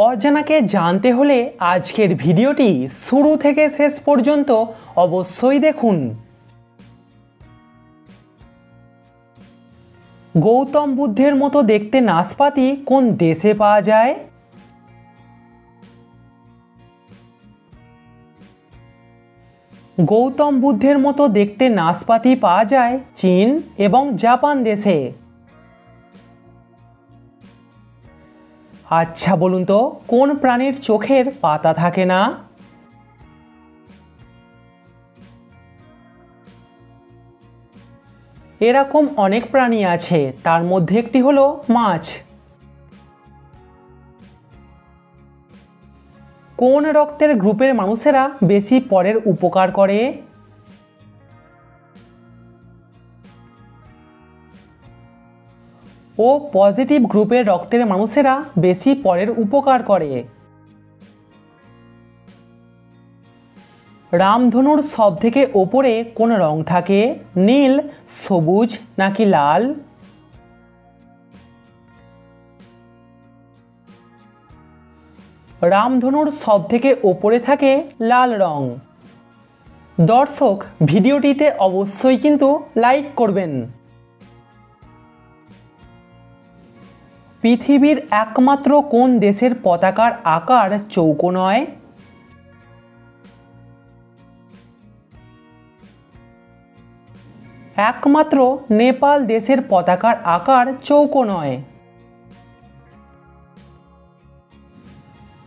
অজানাকে জানতে হলে আজকের ভিডিওটি শুরু থেকে শেষ পর্যন্ত অবশ্যই দেখুন। গৌতম বুদ্ধের মতো দেখতে নাশপাতি কোন দেশে পাওয়া যায়? গৌতম বুদ্ধের মতো দেখতে নাশপাতি পাওয়া যায় চীন এবং জাপান দেশে। আচ্ছা বলুন তো, কোন প্রাণীর চোখের পাতা থাকে না? এরকম অনেক প্রাণী আছে, তার মধ্যে একটি হলো মাছ। কোন রক্তের গ্রুপের মানুষেরা বেশি পরের উপকার করে? ও পজিটিভ গ্রুপের রক্তের মানুষেরা বেশি পরের উপকার করে। রামধনুর সবথেকে ওপরে কোন রং থাকে? নীল, সবুজ নাকি লাল? রামধনুর সবথেকে ওপরে থাকে লাল রং। দর্শক, ভিডিওটিতে অবশ্যই কিন্তু লাইক করবেন। পৃথিবীর একমাত্র কোন দেশের পতাকার আকার চৌকো নয়? একমাত্র নেপাল দেশের পতাকার আকার চৌকো নয়।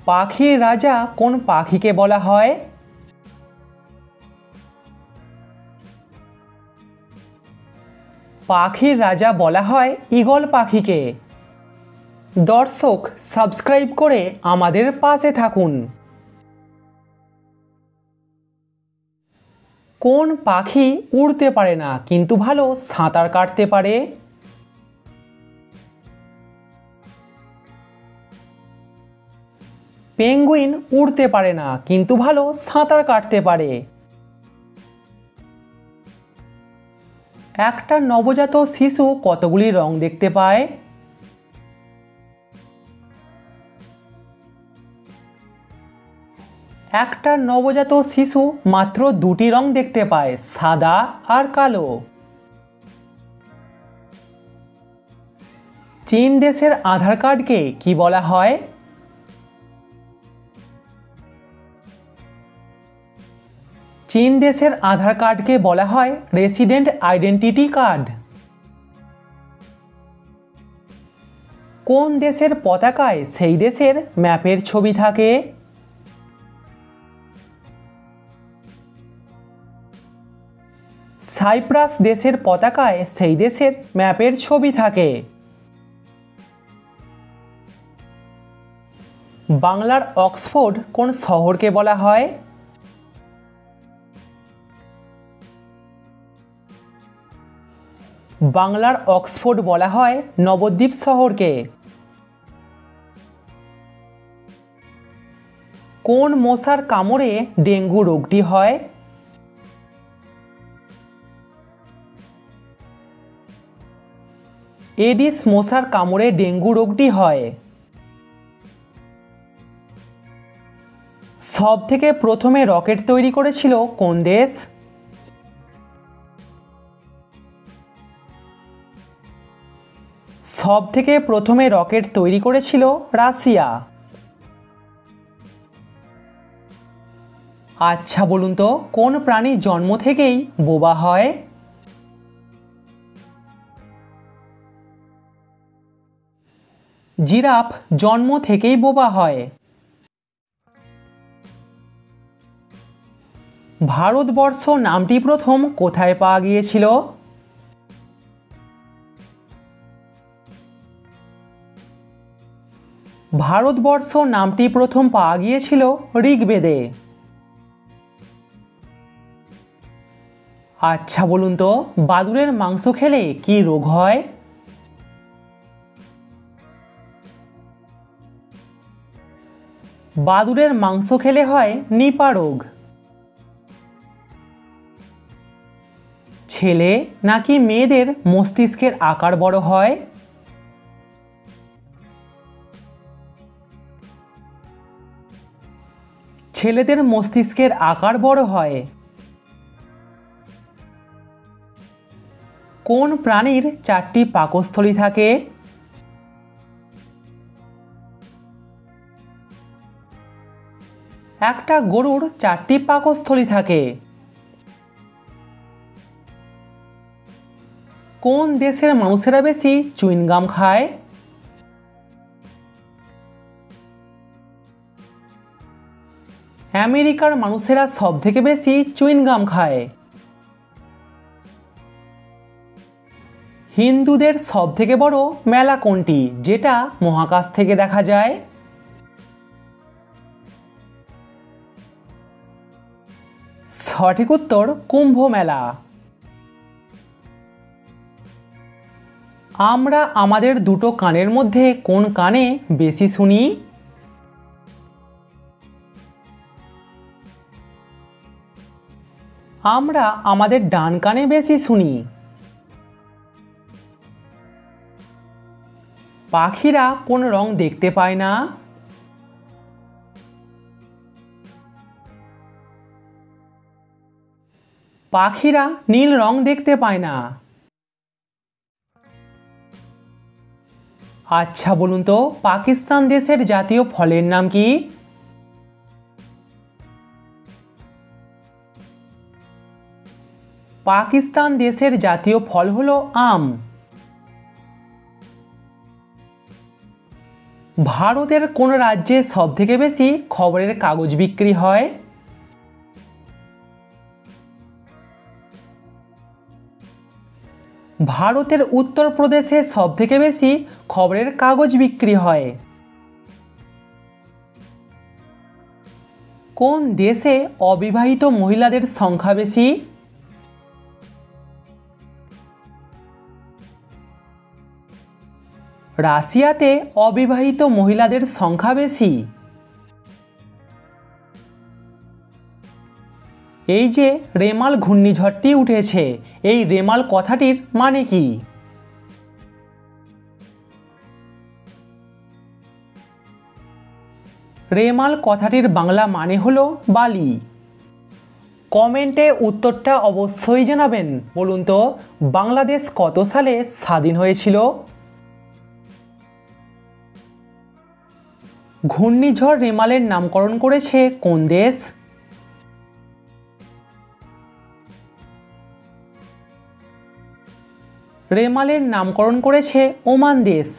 পাখির রাজা কোন পাখিকে বলা হয়? পাখির রাজা বলা হয় ঈগল পাখিকে। দর্শক, সাবস্ক্রাইব করে আমাদের পাশে থাকুন। কোন পাখি উড়তে পারে না কিন্তু ভালো সাঁতার কাটতে পারে? পেঙ্গুইন উড়তে পারে না কিন্তু ভালো সাঁতার কাটতে পারে। একটা নবজাত শিশু কতগুলি রং দেখতে পায়? একটা নবজাত শিশু মাত্র দুটি রং দেখতে পায়, সাদা আর কালো। চীন দেশের আধার কার্ডকে কি বলা হয়? চীন দেশের আধার কার্ডকে বলা হয় রেসিডেন্ট আইডেন্টিটি কার্ড। কোন দেশের পতাকায় সেই দেশের ম্যাপের ছবি থাকে? সাইপ্রাস দেশের পতাকায় সেই দেশের ম্যাপের ছবি থাকে। বাংলার অক্সফোর্ড কোন শহরকে বলা হয়? বাংলার অক্সফোর্ড বলা হয় নবদ্বীপ শহরকে। কোন মশার কামড়ে ডেঙ্গু রোগটি হয়? এডিস মশার কামড়ে ডেঙ্গু রোগটি হয়। সবথেকে প্রথমে রকেট তৈরি করেছিল কোন দেশ? সবথেকে প্রথমে রকেট তৈরি করেছিল রাশিয়া। আচ্ছা বলুন তো, কোন প্রাণী জন্ম থেকেই বোবা হয়? জিরাফ জন্ম থেকেই বোবা হয়। ভারতবর্ষ নামটি প্রথম কোথায় পাওয়া গিয়েছিল? ভারতবর্ষ নামটি প্রথম পাওয়া গিয়েছিল ঋগ্বেদে। আচ্ছা বলুন তো, বাদুড়ের মাংস খেলে কি রোগ হয়? বাদুড়ের মাংস খেলে হয় নিপা রোগ। ছেলে নাকি মেয়েদের মস্তিষ্কের আকার বড় হয়? ছেলেদের মস্তিষ্কের আকার বড় হয়? কোন প্রাণীর 4টি পাকস্থলী থাকে? একটা গরুর 4টি পাকস্থলী থাকে। কোন দেশের মানুষেরা বেশি চুইংগাম খায়? আমেরিকার মানুষেরা সবথেকে বেশি চুইংগাম খায়। হিন্দুদের সবথেকে বড় মেলা কোনটি, যেটা মহাকাশ থেকে দেখা যায়? সঠিক উত্তর কুম্ভ মেলা। আমরা আমাদের দুটো কানের মধ্যে কোন কানে বেশি শুনি? আমরা আমাদের ডান কানে বেশি শুনি। পাখিরা কোন রং দেখতে পায় না? পাখিরা নীল রং দেখতে পায় না। আচ্ছা বলুন তো, পাকিস্তান দেশের জাতীয় ফলের নাম কি? পাকিস্তান দেশের জাতীয় ফল হলো আম। ভারতের কোন রাজ্যে সবথেকে বেশি খবরের কাগজ বিক্রি হয়? ভারতের উত্তরপ্রদেশে সবথেকে বেশি খবরের কাগজ বিক্রি হয়। কোন দেশে অবিবাহিত মহিলাদের সংখ্যা বেশি? রাশিয়াতে অবিবাহিত মহিলাদের সংখ্যা বেশি। এই যে রেমাল ঘূর্ণিঝড়টি উঠেছে, এই রেমাল কথাটির মানে কি? রেমাল কথাটির বাংলা মানে হলো বালি। কমেন্টে উত্তরটা অবশ্যই জানাবেন। বলুন তো, বাংলাদেশ কত সালে স্বাধীন হয়েছিল? ঘূর্ণিঝড় রেমালের নামকরণ করেছে কোন দেশ? রেমালের নামকরণ করেছে ওমান দেশ।